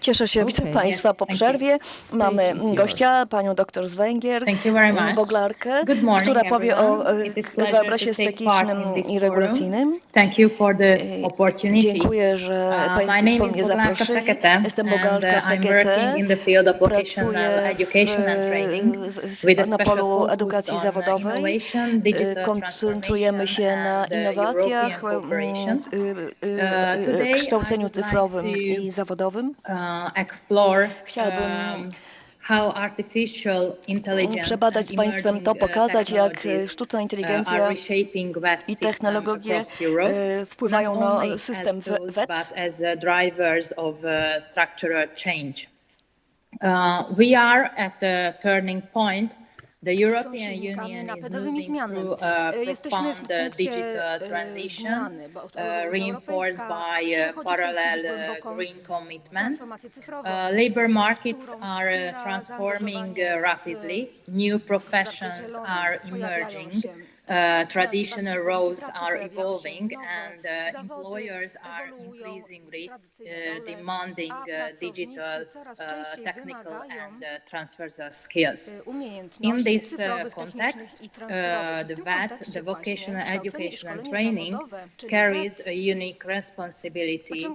Cieszę się, widzę Państwa po przerwie. Mamy gościa, panią doktor z Węgier, Boglarkę, która powie o obrazie estetycznym i regulacyjnym. Dziękuję, że Państwo mnie zaprosili. Jestem Boglarka Fekete, pracuję na polu edukacji zawodowej. Koncentrujemy się na innowacjach, kształceniu cyfrowym i zawodowym. Chciałabym przebadać z Państwem to, pokazać, jak sztuczna inteligencja i technologie wpływają na system WET. We are at a turning point. The European Union is moving through a profound digital transition, reinforced by parallel green commitments. Labor markets are transforming rapidly. New professions are emerging. Traditional roles are evolving, and employers are increasingly demanding digital, technical, and transversal skills. In this context, the VET, the Vocational Education and Training, carries a unique responsibility.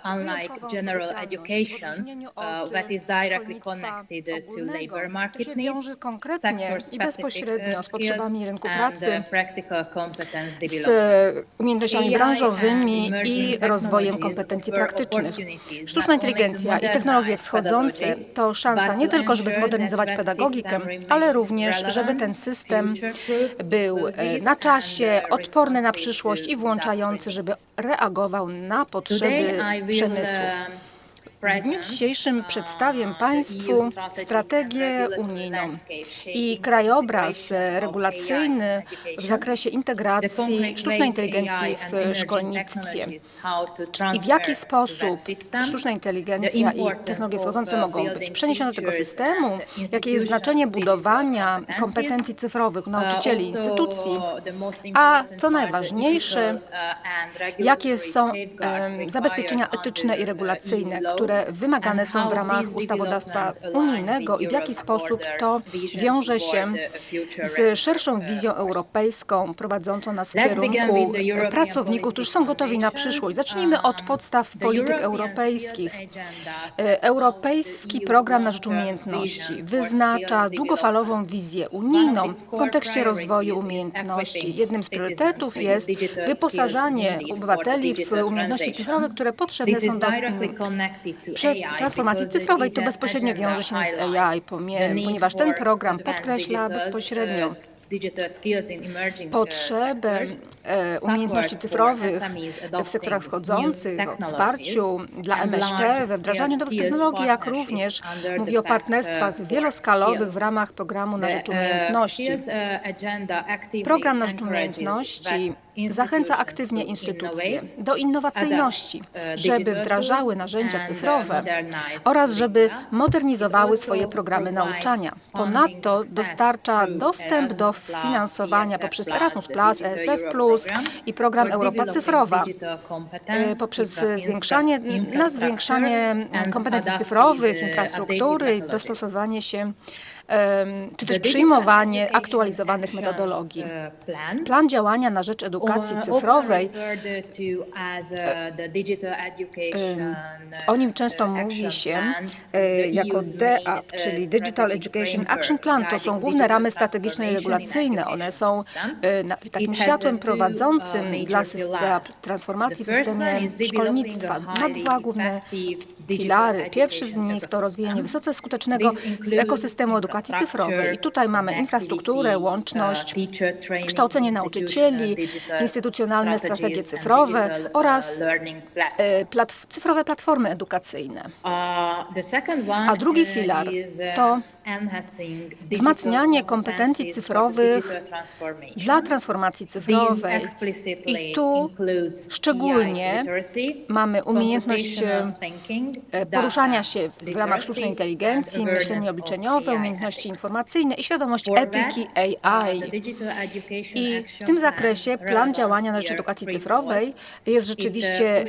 Unlike general education, that is directly connected to labor market needs, sector-specific skills, z umiejętnościami branżowymi i rozwojem kompetencji praktycznych. Sztuczna inteligencja i technologie wschodzące to szansa nie tylko, żeby zmodernizować pedagogikę, ale również, żeby ten system był na czasie, odporny na przyszłość i włączający, żeby reagował na potrzeby przemysłu. W dniu dzisiejszym przedstawię Państwu strategię unijną i krajobraz regulacyjny w zakresie integracji sztucznej inteligencji w szkolnictwie i w jaki sposób sztuczna inteligencja i technologie wschodzące mogą być przeniesione do tego systemu, jakie jest znaczenie budowania kompetencji cyfrowych nauczycieli, instytucji, a co najważniejsze, jakie są zabezpieczenia etyczne i regulacyjne, które wymagane są w ramach ustawodawstwa unijnego i w jaki sposób to wiąże się z szerszą wizją europejską prowadzącą nas w kierunku pracowników, którzy są gotowi na przyszłość. Zacznijmy od podstaw polityk europejskich. Europejski program na rzecz umiejętności wyznacza długofalową wizję unijną w kontekście rozwoju umiejętności. Jednym z priorytetów jest wyposażanie obywateli w umiejętności cyfrowe, które potrzebne są do transformacji cyfrowej. To bezpośrednio wiąże się z AI, ponieważ ten program podkreśla bezpośrednio potrzebę umiejętności cyfrowych w sektorach wschodzących, o wsparciu dla MŚP, we wdrażaniu nowych technologii, jak również mówi o partnerstwach wieloskalowych w ramach programu na rzecz umiejętności. Program na rzecz umiejętności zachęca aktywnie instytucje do innowacyjności, żeby wdrażały narzędzia cyfrowe oraz żeby modernizowały swoje programy nauczania. Ponadto dostarcza dostęp do finansowania poprzez Erasmus+, ESF+, i program Europa Cyfrowa, poprzez zwiększanie kompetencji cyfrowych, infrastruktury i dostosowanie się czy też przyjmowanie aktualizowanych metodologii. Plan działania na rzecz edukacji cyfrowej, o nim często mówi się jako DEAP, czyli Digital Education Action Plan. To są główne ramy strategiczne i regulacyjne. One są takim światłem prowadzącym dla transformacji w systemie szkolnictwa. Ma dwa główne filary. Pierwszy z nich to rozwijanie wysoce skutecznego ekosystemu edukacji cyfrowej. I tutaj mamy infrastrukturę, łączność, kształcenie nauczycieli, instytucjonalne strategie cyfrowe oraz cyfrowe platformy edukacyjne. A drugi filar to wzmacnianie kompetencji cyfrowych dla transformacji cyfrowej. I tu szczególnie mamy umiejętność poruszania się w ramach sztucznej inteligencji, myślenie obliczeniowe, umiejętności informacyjne i świadomość etyki AI. I w tym zakresie plan działania na rzecz edukacji cyfrowej jest rzeczywiście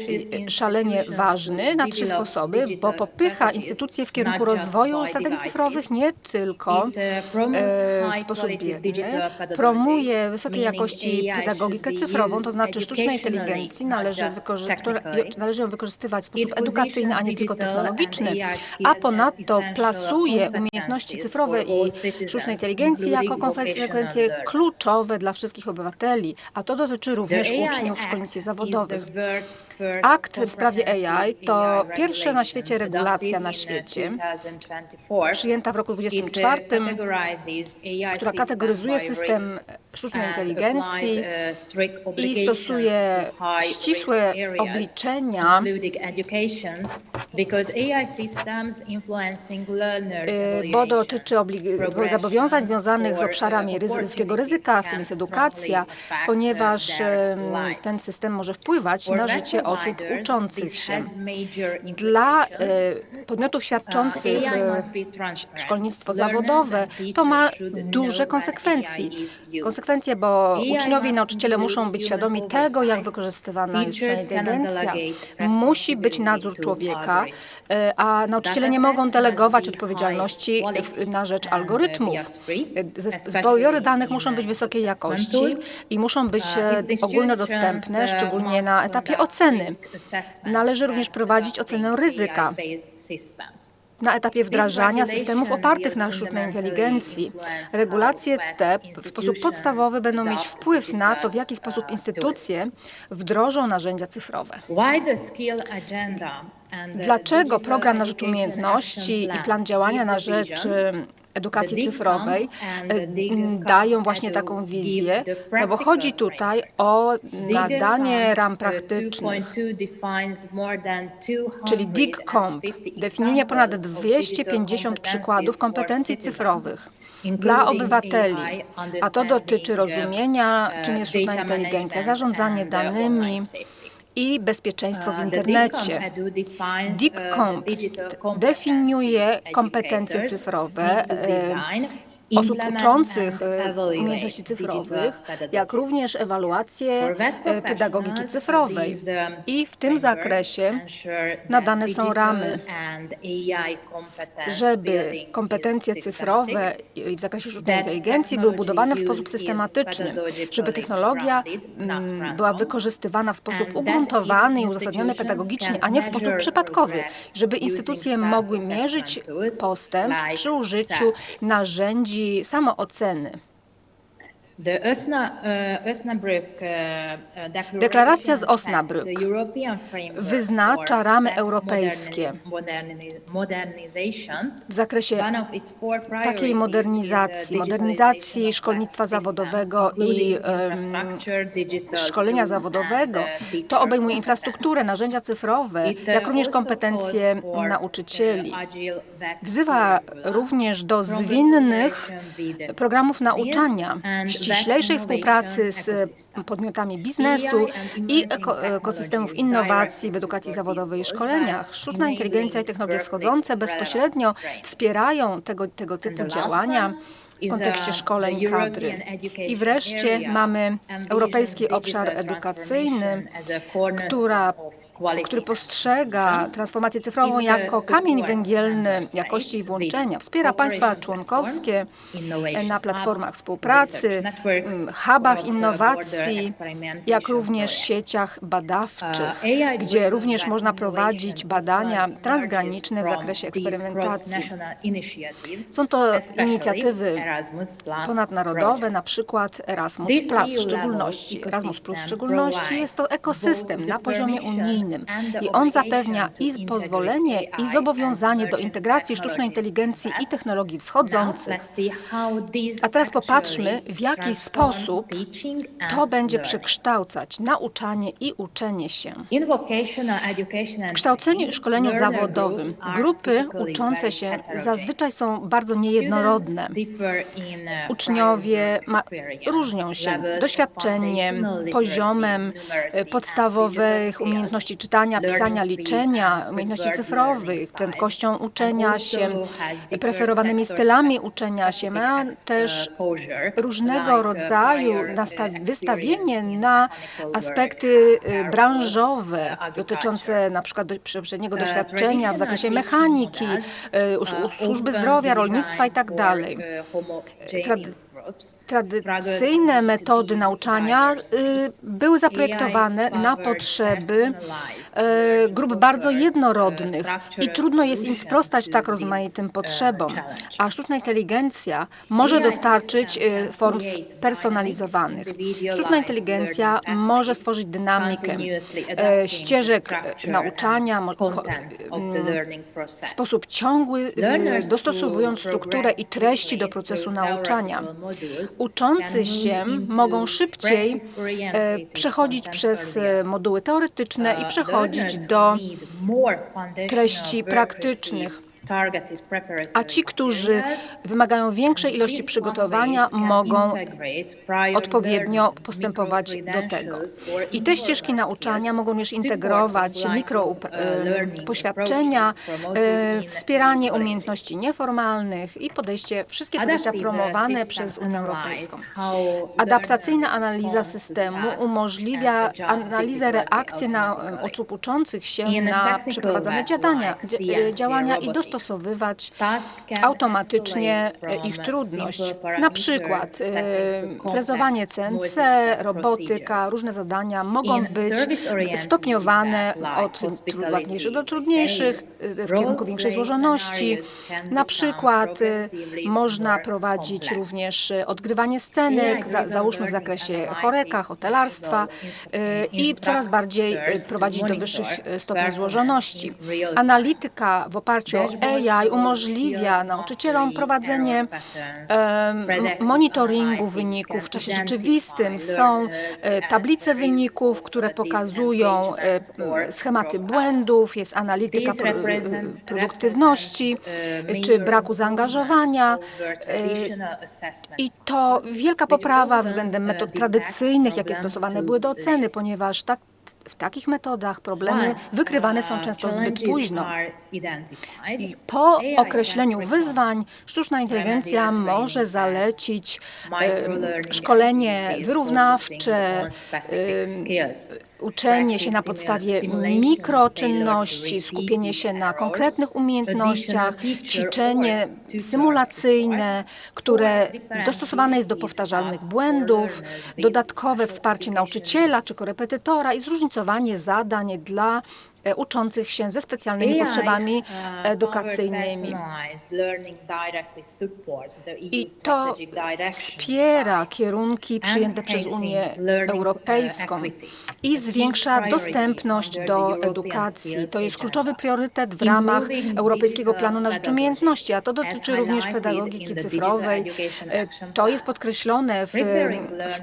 szalenie ważny na 3 sposoby, bo popycha instytucje w kierunku rozwoju strategii cyfrowych nie tylko w sposób bierny, promuje wysokiej jakości pedagogikę cyfrową, to znaczy sztucznej inteligencji należy ją wykorzystywać w sposób edukacyjny, a nie tylko technologiczny, a ponadto plasuje umiejętności cyfrowe i sztucznej inteligencji jako konsekwencje kluczowe dla wszystkich obywateli, a to dotyczy również uczniów w szkolnictwie zawodowym. Akt w sprawie AI to pierwsza na świecie regulacja na świecie, przyjęta w roku 2024, która kategoryzuje system sztucznej inteligencji i stosuje ścisłe obliczenia, bo dotyczy zobowiązań związanych z obszarami wysokiego ryzyka, w tym jest edukacja, ponieważ ten system może wpływać na życie osób uczących się. Dla podmiotów świadczących szkolnictwo zawodowe to ma duże konsekwencje, bo uczniowie i nauczyciele muszą być świadomi tego, jak wykorzystywana jest sztuczna inteligencja. Musi być nadzór człowieka, a nauczyciele nie mogą delegować odpowiedzialności na rzecz algorytmów. Zbiory danych muszą być wysokiej jakości i muszą być ogólnodostępne, szczególnie na etapie oceny. Należy również prowadzić ocenę ryzyka na etapie wdrażania systemów opartych na sztucznej inteligencji. Regulacje te w sposób podstawowy będą mieć wpływ na to, w jaki sposób instytucje wdrożą narzędzia cyfrowe. Dlaczego program na rzecz umiejętności i plan działania na rzecz edukacji cyfrowej dają właśnie taką wizję, no bo chodzi tutaj o nadanie ram praktycznych, czyli DIGCOMP definiuje ponad 250 przykładów kompetencji cyfrowych dla obywateli, a to dotyczy rozumienia, czym jest sztuczna inteligencja, zarządzanie danymi i bezpieczeństwo w internecie. DIGCOMP definiuje kompetencje cyfrowe osób uczących umiejętności cyfrowych, jak również ewaluację pedagogiki cyfrowej. I w tym zakresie nadane są ramy, żeby kompetencje cyfrowe w zakresie sztucznej inteligencji były budowane w sposób systematyczny, żeby technologia była wykorzystywana w sposób ugruntowany i uzasadniony pedagogicznie, a nie w sposób przypadkowy, żeby instytucje mogły mierzyć postęp przy użyciu narzędzi samooceny. Deklaracja z Osnabrück wyznacza ramy europejskie w zakresie takiej modernizacji szkolnictwa zawodowego i szkolenia zawodowego. To obejmuje infrastrukturę, narzędzia cyfrowe, jak również kompetencje nauczycieli. Wzywa również do zwinnych programów nauczania, ściślejszej współpracy z podmiotami biznesu i ekosystemów innowacji w edukacji zawodowej i szkoleniach. Sztuczna inteligencja i technologie wschodzące bezpośrednio wspierają tego typu działania w kontekście szkoleń kadry. I wreszcie mamy Europejski Obszar Edukacyjny, który postrzega transformację cyfrową jako kamień węgielny jakości i włączenia. Wspiera państwa członkowskie na platformach współpracy, hubach innowacji, jak również sieciach badawczych, gdzie również można prowadzić badania transgraniczne w zakresie eksperymentacji. Są to inicjatywy ponadnarodowe, na przykład Erasmus w szczególności. Jest to ekosystem na poziomie unijnym. edukacyjnym i on zapewnia i pozwolenie, i zobowiązanie do integracji sztucznej inteligencji i technologii wschodzących. A teraz popatrzmy, w jaki sposób to będzie przekształcać nauczanie i uczenie się. W kształceniu i szkoleniu zawodowym grupy uczące się zazwyczaj są bardzo niejednorodne. Uczniowie różnią się doświadczeniem, poziomem podstawowych umiejętności czytania, pisania, liczenia, umiejętności cyfrowych, prędkością uczenia się, preferowanymi stylami uczenia się. Mają też różnego rodzaju wystawienie na aspekty branżowe dotyczące na przykład poprzedniego doświadczenia w zakresie mechaniki, służby zdrowia, rolnictwa itd. Tradycyjne metody nauczania były zaprojektowane na potrzeby grup bardzo jednorodnych i trudno jest im sprostać tak rozmaitym potrzebom, a sztuczna inteligencja może dostarczyć form spersonalizowanych. Sztuczna inteligencja może stworzyć dynamikę ścieżek nauczania w sposób ciągły, dostosowując strukturę i treści do procesu nauczania. Uczący się mogą szybciej przechodzić przez moduły teoretyczne i przechodzić do treści praktycznych. A ci, którzy wymagają większej ilości przygotowania, mogą odpowiednio postępować do tego. I te ścieżki nauczania mogą również integrować mikropoświadczenia, wspieranie umiejętności nieformalnych i wszystkie podejścia promowane przez Unię Europejską. Adaptacyjna analiza systemu umożliwia analizę reakcji na osób uczących się na przeprowadzane działania i dostosowywać automatycznie ich trudność. Na przykład frezowanie CNC, robotyka, różne zadania mogą być stopniowane od łatwiejszych do trudniejszych w kierunku większej złożoności. Na przykład można prowadzić również odgrywanie scenek, załóżmy w zakresie choreka, hotelarstwa i coraz bardziej prowadzić do wyższych stopni złożoności. Analityka w oparciu o AI umożliwia nauczycielom prowadzenie monitoringu wyników w czasie rzeczywistym. Są tablice wyników, które pokazują schematy błędów, jest analityka produktywności czy braku zaangażowania. I to wielka poprawa względem metod tradycyjnych, jakie stosowane były do oceny, ponieważ w takich metodach problemy wykrywane są często zbyt późno. I po określeniu wyzwań sztuczna inteligencja może zalecić szkolenie wyrównawcze, uczenie się na podstawie mikroczynności, skupienie się na konkretnych umiejętnościach, ćwiczenie symulacyjne, które dostosowane jest do powtarzalnych błędów, dodatkowe wsparcie nauczyciela czy korepetytora i zróżnicowanie zadań dla uczących się ze specjalnymi potrzebami edukacyjnymi. I to wspiera kierunki przyjęte przez Unię Europejską i zwiększa dostępność do edukacji. To jest kluczowy priorytet w ramach Europejskiego Planu na rzecz Umiejętności, a to dotyczy również pedagogiki cyfrowej. To jest podkreślone w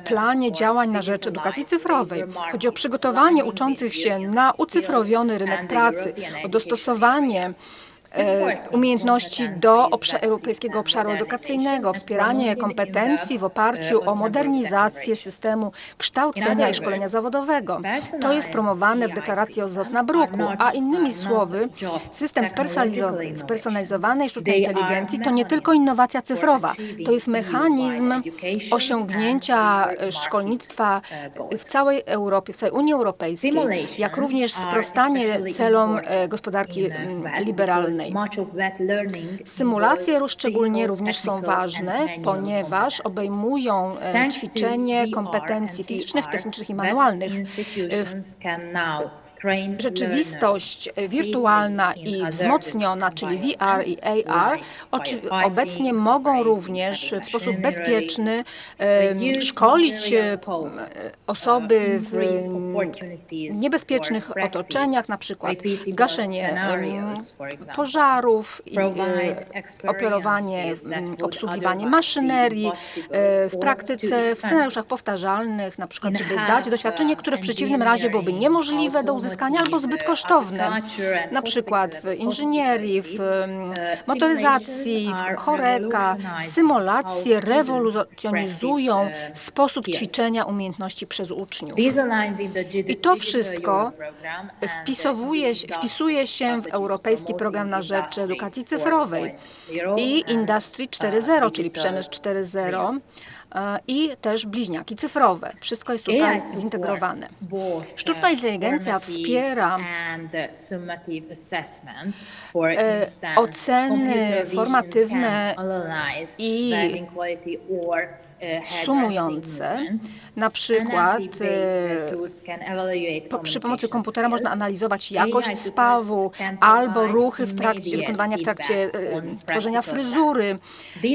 planie działań na rzecz edukacji cyfrowej. Chodzi o przygotowanie uczących się na ucyfrowiony rynek pracy, o dostosowanie umiejętności do Europejskiego Obszaru Edukacyjnego, wspieranie kompetencji w oparciu o modernizację systemu kształcenia i szkolenia zawodowego. To jest promowane w deklaracji z Osnabruku, a innymi słowy, system spersonalizowanej sztucznej inteligencji to nie tylko innowacja cyfrowa, to jest mechanizm osiągnięcia szkolnictwa w całej Europie, w całej Unii Europejskiej, jak również sprostanie celom gospodarki liberalnej. Symulacje również są ważne, ponieważ obejmują ćwiczenie kompetencji fizycznych, technicznych i manualnych. rzeczywistość wirtualna i wzmocniona, czyli VR i AR, obecnie mogą również w sposób bezpieczny szkolić osoby w niebezpiecznych otoczeniach, na przykład gaszenie pożarów, i operowanie, obsługiwanie maszynerii w praktyce, w scenariuszach powtarzalnych, na przykład, żeby dać doświadczenie, które w przeciwnym razie byłoby niemożliwe do uzyskania albo zbyt kosztowne, na przykład w inżynierii, w motoryzacji, w Horeca. Symulacje rewolucjonizują sposób ćwiczenia umiejętności przez uczniów. I to wszystko wpisuje się w Europejski Program na rzecz Edukacji Cyfrowej i Industry 4.0, czyli przemysł 4.0 i też bliźniaki cyfrowe. Wszystko jest tutaj zintegrowane. Sztuczna inteligencja wspiera oceny formatywne i sumujące. Na przykład przy pomocy komputera można analizować jakość spawu albo ruchy wykonywania w trakcie tworzenia fryzury.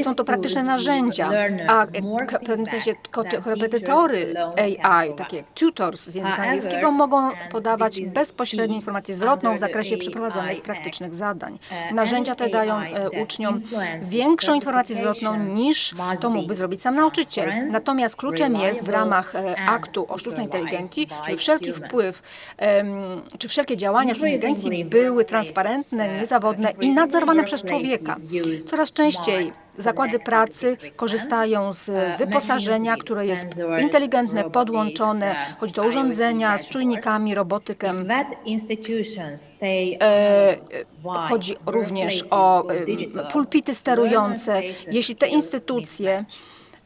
Są to praktyczne narzędzia, a w pewnym sensie korepetytory AI, takie jak tutors z języka angielskiego, mogą podawać bezpośrednią informację zwrotną w zakresie przeprowadzanych praktycznych zadań. Narzędzia te dają uczniom większą informację zwrotną niż to mógłby zrobić sam nauczyciel. Natomiast kluczem jest w ramach aktu o sztucznej inteligencji, żeby wszelki wpływ czy wszelkie działania sztucznej inteligencji były transparentne, niezawodne i nadzorowane przez człowieka. Coraz częściej zakłady pracy korzystają z wyposażenia, które jest inteligentne, podłączone, chodzi o urządzenia z czujnikami, robotykę. Chodzi również o pulpity sterujące. Jeśli te instytucje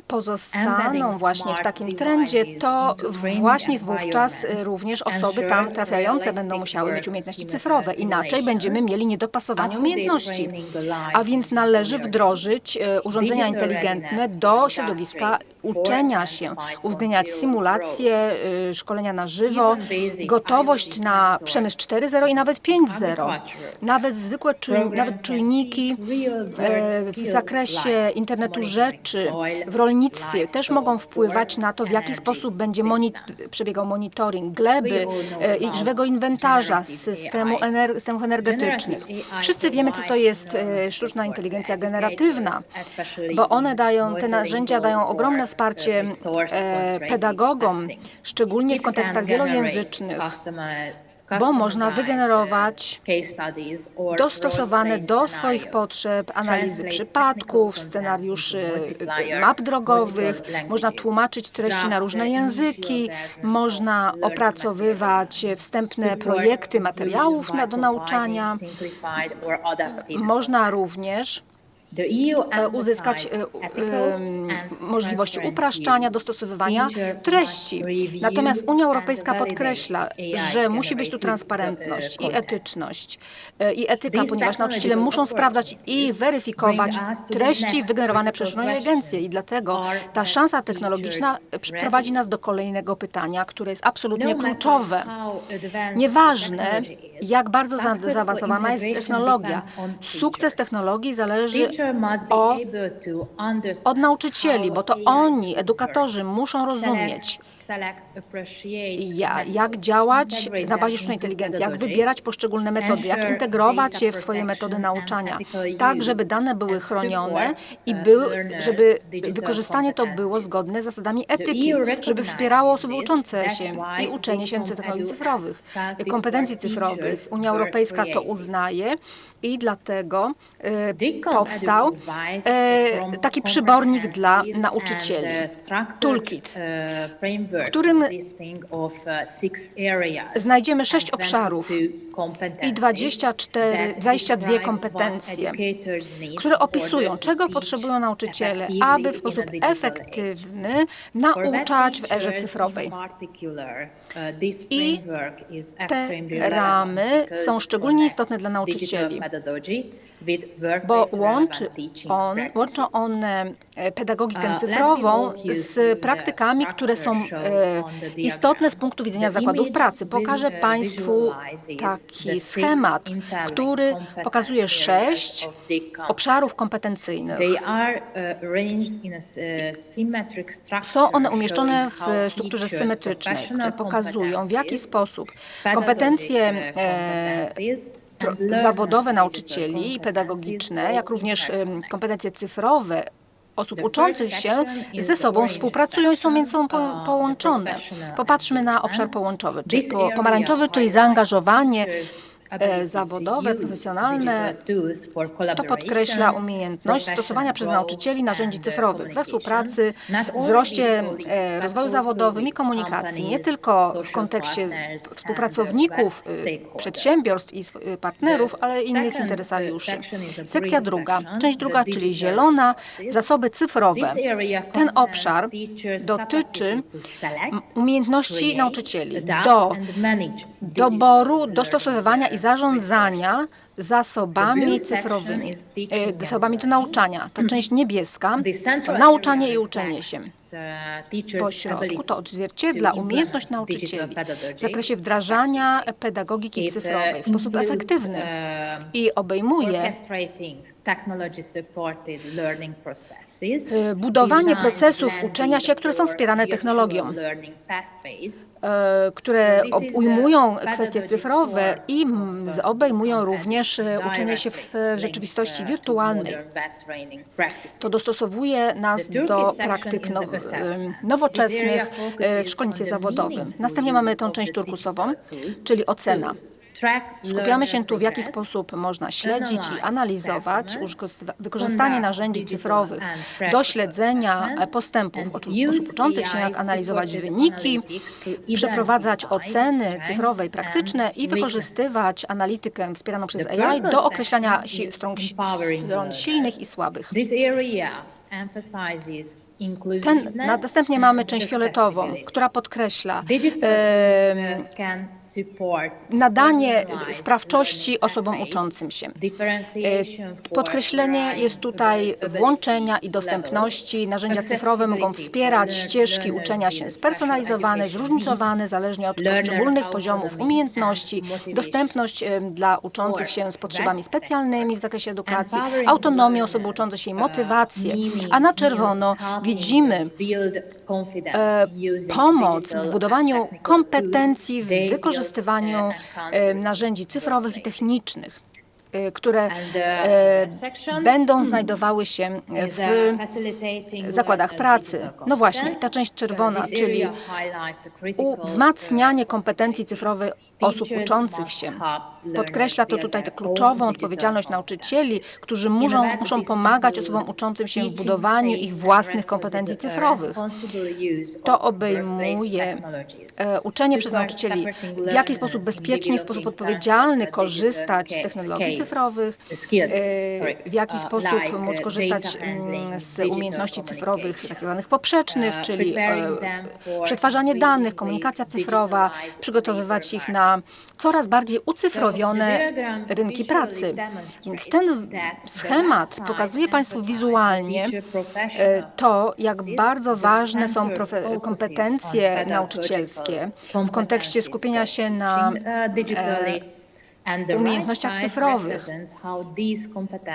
pozostaną właśnie w takim trendzie, to właśnie wówczas również osoby tam trafiające będą musiały mieć umiejętności cyfrowe. Inaczej będziemy mieli niedopasowanie umiejętności. A więc należy wdrożyć urządzenia inteligentne do środowiska uczenia się, uwzględniać symulacje, szkolenia na żywo, gotowość na przemysł 4.0 i nawet 5.0. Nawet zwykłe czujniki w zakresie internetu rzeczy, w rolnictwie też mogą wpływać na to, w jaki sposób będzie przebiegał monitoring gleby i żywego inwentarza, systemów energetycznych. Wszyscy wiemy, co to jest sztuczna inteligencja generatywna, bo te narzędzia dają ogromne wsparcie pedagogom, szczególnie w kontekstach wielojęzycznych, bo można wygenerować dostosowane do swoich potrzeb analizy przypadków, scenariuszy map drogowych, można tłumaczyć treści na różne języki, można opracowywać wstępne projekty materiałów do nauczania, można również uzyskać możliwości upraszczania, dostosowywania treści. Natomiast Unia Europejska podkreśla, że musi być tu transparentność i etyczność i etyka, ponieważ nauczyciele muszą sprawdzać i weryfikować treści wygenerowane przez sztuczną inteligencję i dlatego ta szansa technologiczna prowadzi nas do kolejnego pytania, które jest absolutnie kluczowe. Nieważne, jak bardzo zaawansowana jest technologia, sukces technologii zależy od nauczycieli, bo to oni, edukatorzy, muszą rozumieć, jak działać na bazie sztucznej inteligencji, jak wybierać poszczególne metody, jak integrować je w swoje metody nauczania, tak żeby dane były chronione i żeby wykorzystanie to było zgodne z zasadami etyki, żeby wspierało osoby uczące się i uczenie się technologii cyfrowych, kompetencji cyfrowych. Unia Europejska to uznaje i dlatego powstał taki przybornik dla nauczycieli, toolkit, w którym znajdziemy 6 obszarów i 22 kompetencje, które opisują, czego potrzebują nauczyciele, aby w sposób efektywny nauczać w erze cyfrowej. I te ramy są szczególnie istotne dla nauczycieli, bo łączą one pedagogikę cyfrową z praktykami, które są istotne z punktu widzenia zakładów pracy. Pokażę Państwu taki schemat, który pokazuje 6 obszarów kompetencyjnych. Są one umieszczone w strukturze symetrycznej, które pokazują, w jaki sposób kompetencje zawodowe nauczycieli i pedagogiczne, jak również kompetencje cyfrowe osób uczących się ze sobą współpracują i są między sobą połączone. Popatrzmy na obszar pomarańczowy, czyli zaangażowanie zawodowe, profesjonalne. To podkreśla umiejętność stosowania przez nauczycieli narzędzi cyfrowych we współpracy, wzroście rozwoju zawodowym i komunikacji, nie tylko w kontekście współpracowników, przedsiębiorstw i partnerów, ale i innych interesariuszy. Sekcja druga, część druga, czyli zielona, zasoby cyfrowe. Ten obszar dotyczy umiejętności nauczycieli do doboru, dostosowywania i zarządzania zasobami cyfrowymi, zasobami do nauczania. Ta część niebieska to nauczanie i uczenie się. Po środku to odzwierciedla umiejętność nauczycieli w zakresie wdrażania pedagogiki cyfrowej w sposób efektywny i obejmuje budowanie procesów uczenia się, które są wspierane technologią, które ujmują kwestie cyfrowe i obejmują również uczenie się w rzeczywistości wirtualnej. To dostosowuje nas do praktyk nowoczesnych w szkolnictwie zawodowym. Następnie mamy tą część turkusową, czyli ocena. Skupiamy się tu, w jaki sposób można śledzić i analizować wykorzystanie narzędzi cyfrowych do śledzenia postępów osób uczących się, jak analizować wyniki, przeprowadzać oceny cyfrowe i praktyczne i wykorzystywać analitykę wspieraną przez AI do określania stron silnych i słabych. Następnie mamy część fioletową, która podkreśla nadanie sprawczości osobom uczącym się. Podkreślenie jest tutaj włączenia i dostępności. Narzędzia cyfrowe mogą wspierać ścieżki uczenia się spersonalizowane, zróżnicowane, zależnie od poszczególnych poziomów umiejętności, dostępność dla uczących się z potrzebami specjalnymi w zakresie edukacji, autonomię osoby uczącej się i motywację. A na czerwono widzimy pomoc w budowaniu kompetencji w wykorzystywaniu narzędzi cyfrowych i technicznych, które będą znajdowały się w zakładach pracy. No właśnie, ta część czerwona, czyli wzmacnianie kompetencji cyfrowych osób uczących się. Podkreśla to tutaj tę kluczową odpowiedzialność nauczycieli, którzy muszą pomagać osobom uczącym się w budowaniu ich własnych kompetencji cyfrowych. To obejmuje uczenie przez nauczycieli, w jaki sposób bezpiecznie, w sposób odpowiedzialny korzystać z technologii cyfrowych, w jaki sposób móc korzystać z umiejętności cyfrowych, tak zwanych poprzecznych, czyli przetwarzanie danych, komunikacja cyfrowa, przygotowywać ich na coraz bardziej ucyfrowione rynki pracy. Więc ten schemat pokazuje Państwu wizualnie to, jak bardzo ważne są kompetencje nauczycielskie w kontekście skupienia się na umiejętnościach cyfrowych.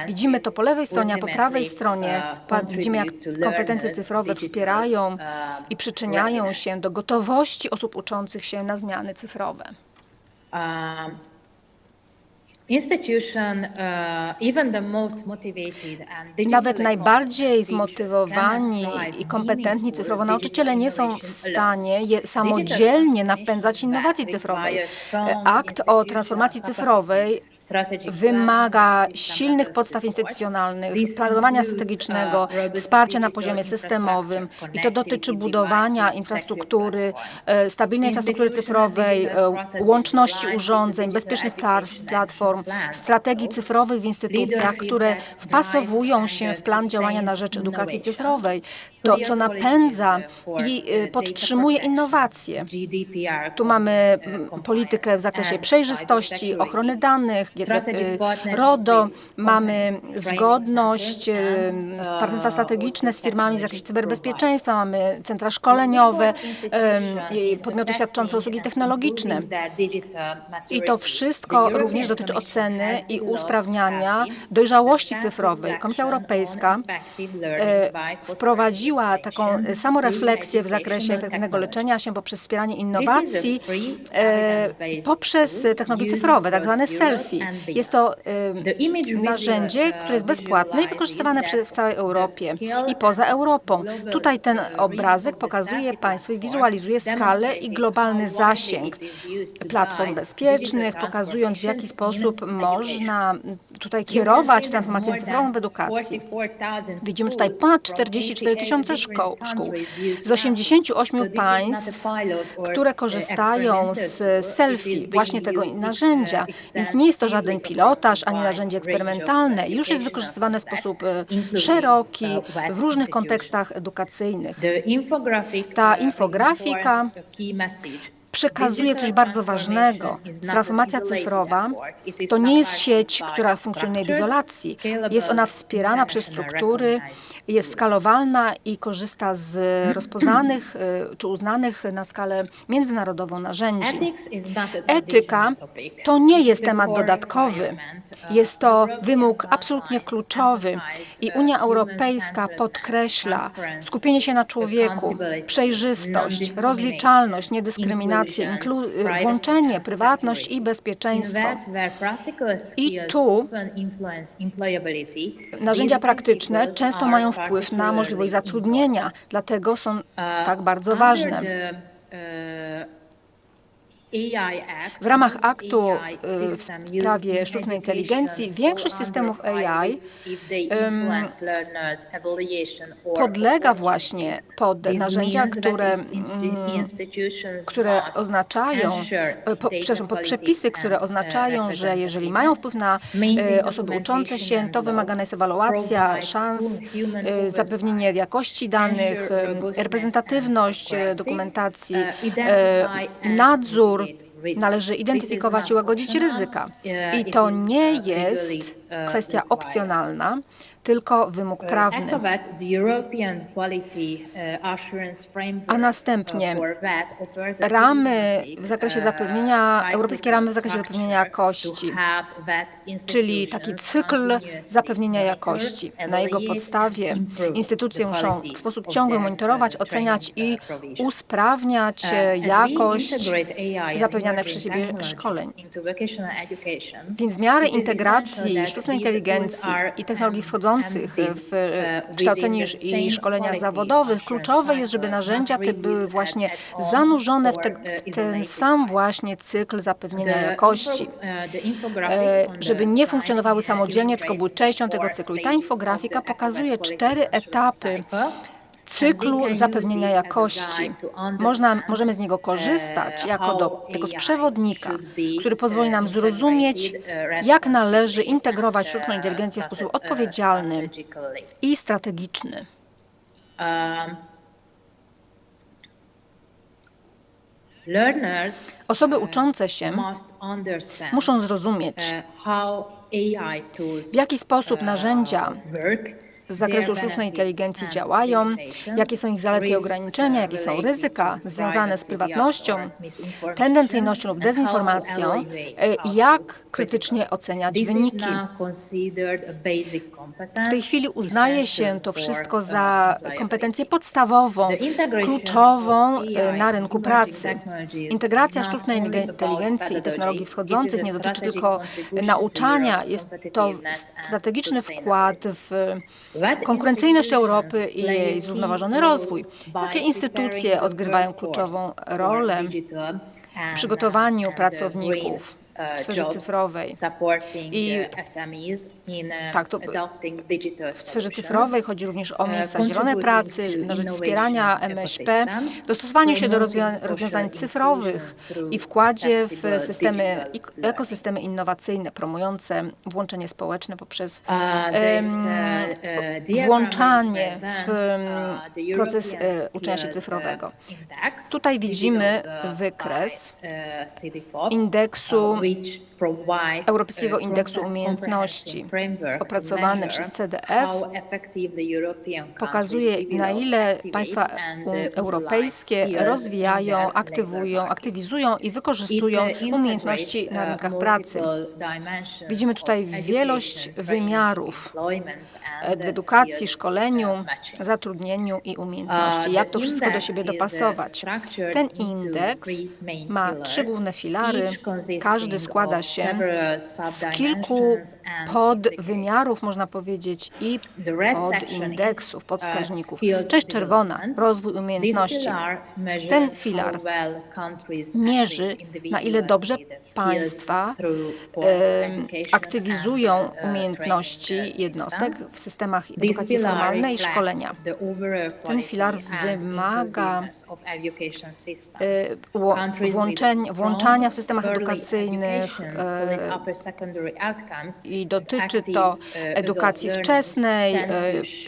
Widzimy to po lewej stronie, a po prawej stronie widzimy, jak kompetencje cyfrowe wspierają i przyczyniają się do gotowości osób uczących się na zmiany cyfrowe. Nawet najbardziej zmotywowani i kompetentni cyfrowo nauczyciele nie są w stanie samodzielnie napędzać innowacji cyfrowej. Akt o transformacji cyfrowej wymaga silnych podstaw instytucjonalnych, planowania strategicznego, wsparcia na poziomie systemowym i to dotyczy budowania infrastruktury, stabilnej infrastruktury cyfrowej, łączności urządzeń, bezpiecznych platform, realizacją strategii cyfrowych w instytucjach, które wpasowują się w plan działania na rzecz edukacji cyfrowej. To, co napędza i podtrzymuje innowacje. Tu mamy politykę w zakresie przejrzystości, ochrony danych, RODO, mamy zgodność, partnerstwa strategiczne z firmami w zakresie cyberbezpieczeństwa, mamy centra szkoleniowe, podmioty świadczące usługi technologiczne. I to wszystko również dotyczy oceny i usprawniania dojrzałości cyfrowej. Komisja Europejska wprowadziła taką samorefleksję w zakresie efektywnego leczenia się poprzez wspieranie innowacji poprzez technologie cyfrowe, tak zwane selfie. Jest to narzędzie, które jest bezpłatne i wykorzystywane w całej Europie i poza Europą. Tutaj ten obrazek pokazuje Państwu i wizualizuje skalę i globalny zasięg platform bezpiecznych, pokazując, w jaki sposób można tutaj kierować transformację cyfrową w edukacji. Widzimy tutaj ponad 44 tysiące szkół z 88 państw, które korzystają z selfie, właśnie tego narzędzia. Więc nie jest to żaden pilotaż, ani narzędzie eksperymentalne. Już jest wykorzystywane w sposób szeroki w różnych kontekstach edukacyjnych. Ta infografika przekazuje coś bardzo ważnego. Transformacja cyfrowa to nie jest sieć, która funkcjonuje w izolacji. Jest ona wspierana przez struktury, jest skalowalna i korzysta z rozpoznanych czy uznanych na skalę międzynarodową narzędzi. Etyka to nie jest temat dodatkowy. Jest to wymóg absolutnie kluczowy i Unia Europejska podkreśla skupienie się na człowieku, przejrzystość, rozliczalność, niedyskryminację, włączenie, prywatność i bezpieczeństwo. I tu narzędzia praktyczne często mają wpływ na możliwość zatrudnienia, dlatego są tak bardzo ważne. W ramach aktu w sprawie sztucznej inteligencji większość systemów AI podlega właśnie pod narzędzia, które oznaczają, pod przepisy, które oznaczają, że jeżeli mają wpływ na osoby uczące się, to wymagana jest ewaluacja szans, zapewnienie jakości danych, reprezentatywność dokumentacji, nadzór. Należy identyfikować i łagodzić ryzyka. I to nie jest kwestia opcjonalna, tylko wymóg prawny. A następnie ramy w zakresie zapewnienia, europejskie ramy w zakresie zapewnienia jakości, czyli taki cykl zapewnienia jakości. Na jego podstawie instytucje muszą w sposób ciągły monitorować, oceniać i usprawniać jakość zapewnianych przez siebie szkoleń. Więc w miarę integracji sztucznej inteligencji i technologii wschodzących w kształceniu i szkoleniach zawodowych, kluczowe jest, żeby narzędzia te były właśnie zanurzone w ten sam właśnie cykl zapewnienia jakości, żeby nie funkcjonowały samodzielnie, tylko były częścią tego cyklu. I ta infografika pokazuje 4 etapy cyklu zapewnienia jakości. Możemy z niego korzystać jako tego przewodnika, który pozwoli nam zrozumieć, jak należy integrować sztuczną inteligencję w sposób odpowiedzialny i strategiczny. Osoby uczące się muszą zrozumieć, w jaki sposób narzędzia z zakresu sztucznej inteligencji działają, jakie są ich zalety i ograniczenia, jakie są ryzyka związane z prywatnością, tendencyjnością lub dezinformacją i jak krytycznie oceniać wyniki. W tej chwili uznaje się to wszystko za kompetencję podstawową, kluczową na rynku pracy. Integracja sztucznej inteligencji i technologii wschodzących nie dotyczy tylko nauczania, jest to strategiczny wkład w konkurencyjność Europy i jej zrównoważony rozwój. Jakie instytucje odgrywają kluczową rolę w przygotowaniu pracowników w sferze cyfrowej. I tak, to w sferze cyfrowej chodzi również o miejsca zielonej pracy, na rzecz wspierania MŚP, dostosowaniu się do rozwiązań cyfrowych i wkładzie w ekosystemy innowacyjne promujące włączenie społeczne poprzez włączanie w proces uczenia się cyfrowego. Tutaj widzimy wykres Europejskiego Indeksu Umiejętności opracowany przez CDF. Pokazuje, na ile państwa europejskie rozwijają, aktywizują i wykorzystują umiejętności na rynkach pracy. Widzimy tutaj wielość wymiarów w edukacji, szkoleniu, zatrudnieniu i umiejętności. Jak to wszystko do siebie dopasować? Ten indeks ma 3 główne filary. Każdy składa się z kilku podwymiarów, można powiedzieć, i podindeksów, podwskaźników. Część czerwona, rozwój umiejętności. Ten filar mierzy, na ile dobrze państwa aktywizują umiejętności jednostek w systemach edukacji formalnej i szkolenia. Ten filar wymaga włączania w systemach edukacyjnych i dotyczy to edukacji wczesnej,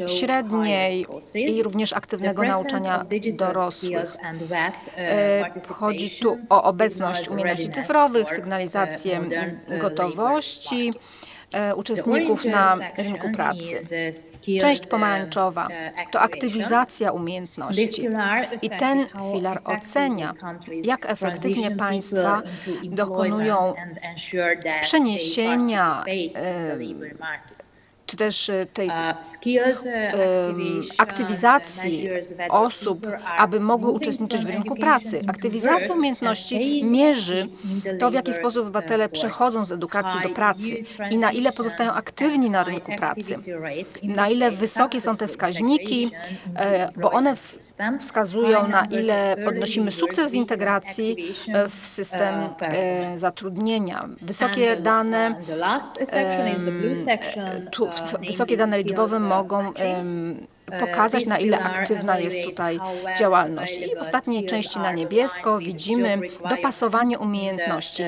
średniej i również aktywnego nauczania dorosłych. Chodzi tu o obecność umiejętności cyfrowych, sygnalizację gotowości uczestników na rynku pracy. Część pomarańczowa to aktywizacja umiejętności i ten filar ocenia, jak efektywnie państwa dokonują przeniesienia czy też tej aktywizacji osób, aby mogły uczestniczyć w rynku pracy. Aktywizacja umiejętności mierzy to, w jaki sposób obywatele przechodzą z edukacji do pracy i na ile pozostają aktywni na rynku pracy. Na ile wysokie są te wskaźniki, bo one wskazują, na ile odnosimy sukces w integracji w system zatrudnienia. Wysokie dane liczbowe mogą pokazać, na ile aktywna jest tutaj działalność. I w ostatniej części na niebiesko widzimy dopasowanie umiejętności,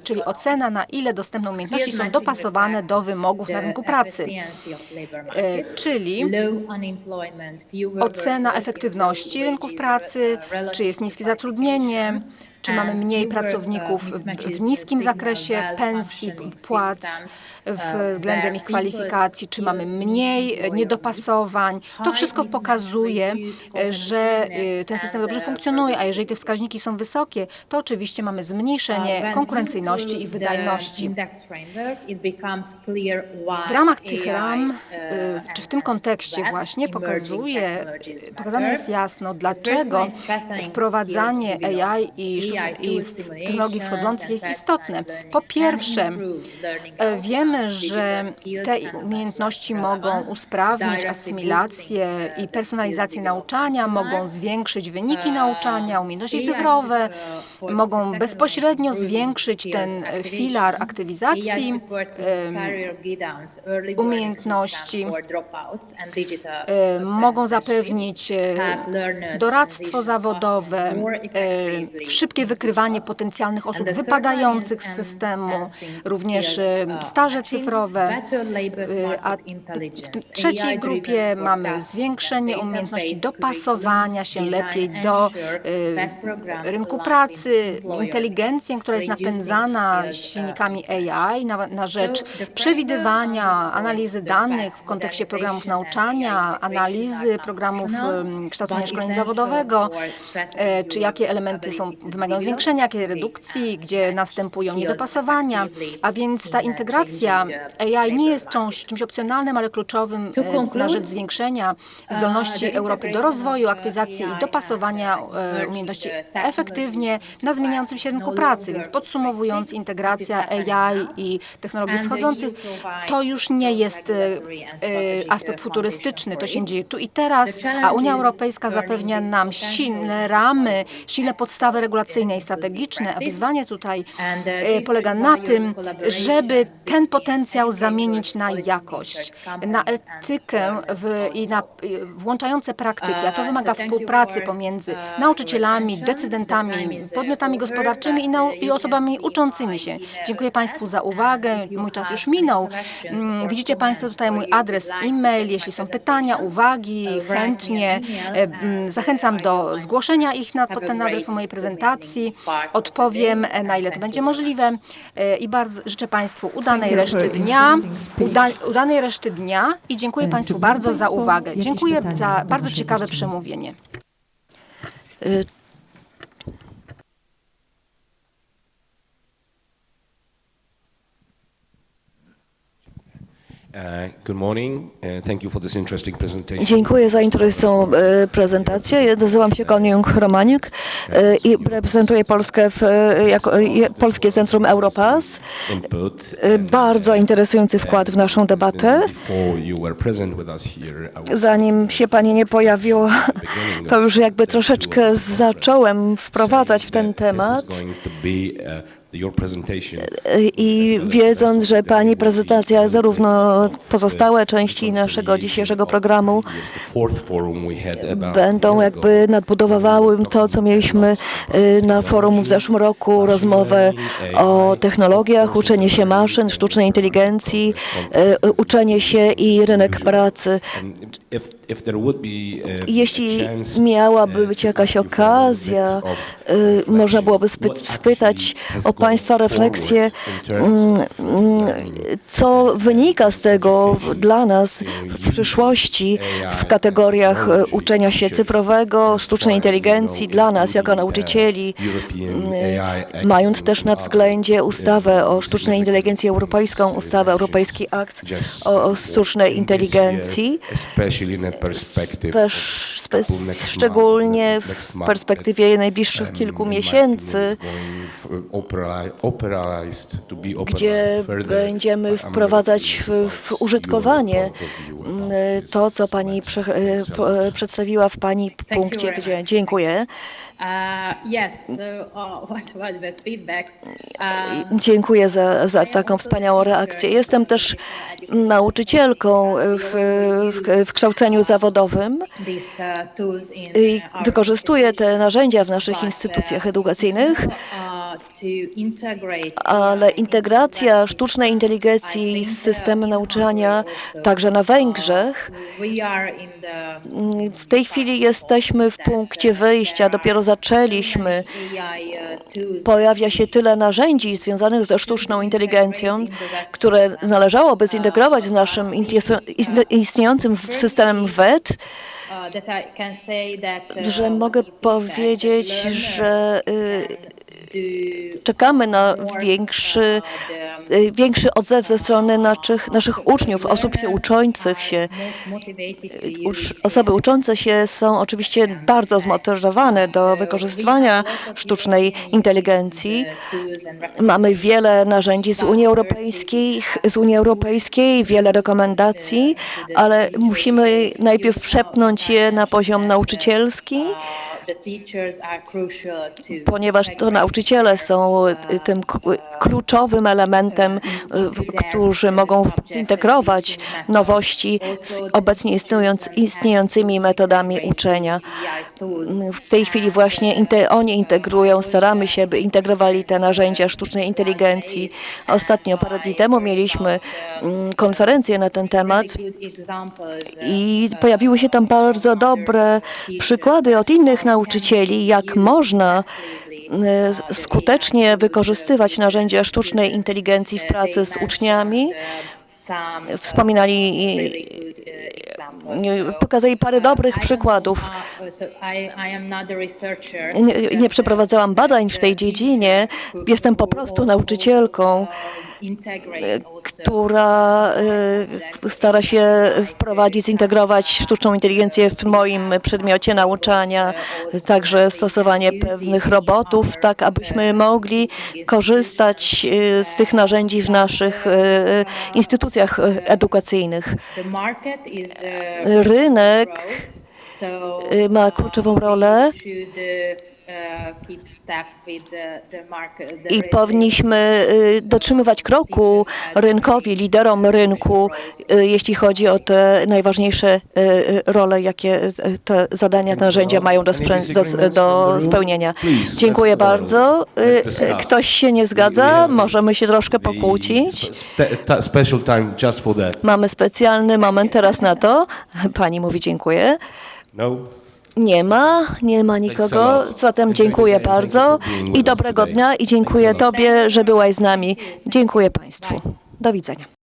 czyli ocena, na ile dostępne umiejętności są dopasowane do wymogów na rynku pracy, czyli ocena efektywności rynków pracy, czy jest niskie zatrudnienie, czy mamy mniej pracowników w niskim zakresie pensji, płac względem ich kwalifikacji, czy mamy mniej niedopasowań. To wszystko pokazuje, że ten system dobrze funkcjonuje, a jeżeli te wskaźniki są wysokie, to oczywiście mamy zmniejszenie konkurencyjności i wydajności. W ramach tych ram, czy w tym kontekście właśnie pokazane jest jasno, dlaczego wprowadzanie AI i technologii wschodzących jest istotne. Po pierwsze, wiemy, że te umiejętności mogą usprawnić asymilację i personalizację nauczania, mogą zwiększyć wyniki nauczania, umiejętności cyfrowe, mogą bezpośrednio zwiększyć ten filar aktywizacji umiejętności, mogą zapewnić doradztwo zawodowe, szybkie wykrywanie potencjalnych osób wypadających z systemu, również staże cyfrowe, a w trzeciej grupie mamy zwiększenie umiejętności dopasowania się lepiej do rynku pracy, inteligencję, która jest napędzana silnikami AI na rzecz przewidywania, analizy danych w kontekście programów nauczania, analizy programów kształcenia szkolenia zawodowego, czy jakie elementy wymagają zwiększenia, jakie redukcji, gdzie następują niedopasowania, a więc ta integracja AI nie jest czymś opcjonalnym, ale kluczowym na rzecz zwiększenia zdolności Europy do rozwoju, aktywizacji i dopasowania umiejętności efektywnie na zmieniającym się rynku pracy. Więc podsumowując, integracja AI i technologii wschodzących to już nie jest aspekt futurystyczny, to się dzieje tu i teraz, a Unia Europejska zapewnia nam silne ramy, silne podstawy regulacyjne innowacyjne i strategiczne, a wyzwanie tutaj polega na tym, żeby ten potencjał zamienić na jakość, na etykę i na włączające praktyki, a to wymaga współpracy pomiędzy nauczycielami, decydentami, podmiotami gospodarczymi i osobami uczącymi się. Dziękuję Państwu za uwagę. Mój czas już minął. Widzicie Państwo tutaj mój adres e-mail. Jeśli są pytania, uwagi, chętnie zachęcam do zgłoszenia ich na ten adres po mojej prezentacji. Odpowiem, na ile to będzie możliwe i bardzo życzę Państwu udanej reszty dnia i dziękuję Państwu bardzo za uwagę. Dziękuję za bardzo ciekawe przemówienie. Good morning. Thank you for this interesting presentation. Dziękuję za interesującą prezentację. Nazywam się Koniung Romaniuk i reprezentuję Polskę jako Polskie Centrum Europass. Bardzo interesujący wkład w naszą debatę. Zanim się Pani nie pojawiła, to już jakby troszeczkę zacząłem wprowadzać w ten temat. I wiedząc, że Pani prezentacja, zarówno pozostałe części naszego dzisiejszego programu będą jakby nadbudowywały to, co mieliśmy na forum w zeszłym roku, rozmowę o technologiach, uczenie się maszyn, sztucznej inteligencji, uczenie się i rynek pracy. Jeśli miałaby być jakaś okazja, można byłoby spytać o Państwa refleksję, co wynika z tego dla nas w przyszłości w kategoriach uczenia się cyfrowego, sztucznej inteligencji, dla nas jako nauczycieli, mając też na względzie ustawę o sztucznej inteligencji europejską, ustawę Europejski Akt o sztucznej inteligencji, szczególnie w perspektywie najbliższych kilku miesięcy, gdzie będziemy wprowadzać w użytkowanie to, co Pani przedstawiła w Pani punkcie. Dziękuję. Dziękuję za taką wspaniałą reakcję. Jestem też nauczycielką w kształceniu zawodowym i wykorzystuję te narzędzia w naszych instytucjach edukacyjnych, ale integracja sztucznej inteligencji z systemem nauczania także na Węgrzech. W tej chwili jesteśmy w punkcie wyjścia, dopiero zaczęliśmy. Pojawia się tyle narzędzi związanych ze sztuczną inteligencją, które należałoby zintegrować z naszym istniejącym systemem WET, że mogę powiedzieć, że czekamy na większy odzew ze strony naszych uczniów, osób się uczących się. Osoby uczące się są oczywiście bardzo zmotywowane do wykorzystywania sztucznej inteligencji. Mamy wiele narzędzi z Unii Europejskiej, wiele rekomendacji, ale musimy najpierw przepchnąć je na poziom nauczycielski, ponieważ to nauczyciele są tym kluczowym elementem, którzy mogą zintegrować nowości z obecnie istniejącymi metodami uczenia. W tej chwili właśnie oni integrują, staramy się, by integrowali te narzędzia sztucznej inteligencji. Ostatnio, parę dni temu mieliśmy konferencję na ten temat i pojawiły się tam bardzo dobre przykłady od innych nauczycieli, jak można skutecznie wykorzystywać narzędzia sztucznej inteligencji w pracy z uczniami. Pokazali parę dobrych przykładów. Nie przeprowadzałam badań w tej dziedzinie, jestem po prostu nauczycielką, która stara się zintegrować sztuczną inteligencję w moim przedmiocie nauczania, także stosowanie pewnych robotów, tak abyśmy mogli korzystać z tych narzędzi w naszych instytucjach edukacyjnych. Rynek ma kluczową rolę I powinniśmy dotrzymywać kroku rynkowi, liderom rynku, jeśli chodzi o te najważniejsze role, jakie te zadania, te narzędzia mają do spełnienia. Dziękuję bardzo. Ktoś się nie zgadza? Możemy się troszkę pokłócić. Special time just for that. Mamy specjalny moment teraz na to. Pani mówi dziękuję. No? Nie ma nikogo. Zatem dziękuję bardzo i dobrego dnia i dziękuję Tobie, że byłaś z nami. Dziękuję Państwu. Do widzenia.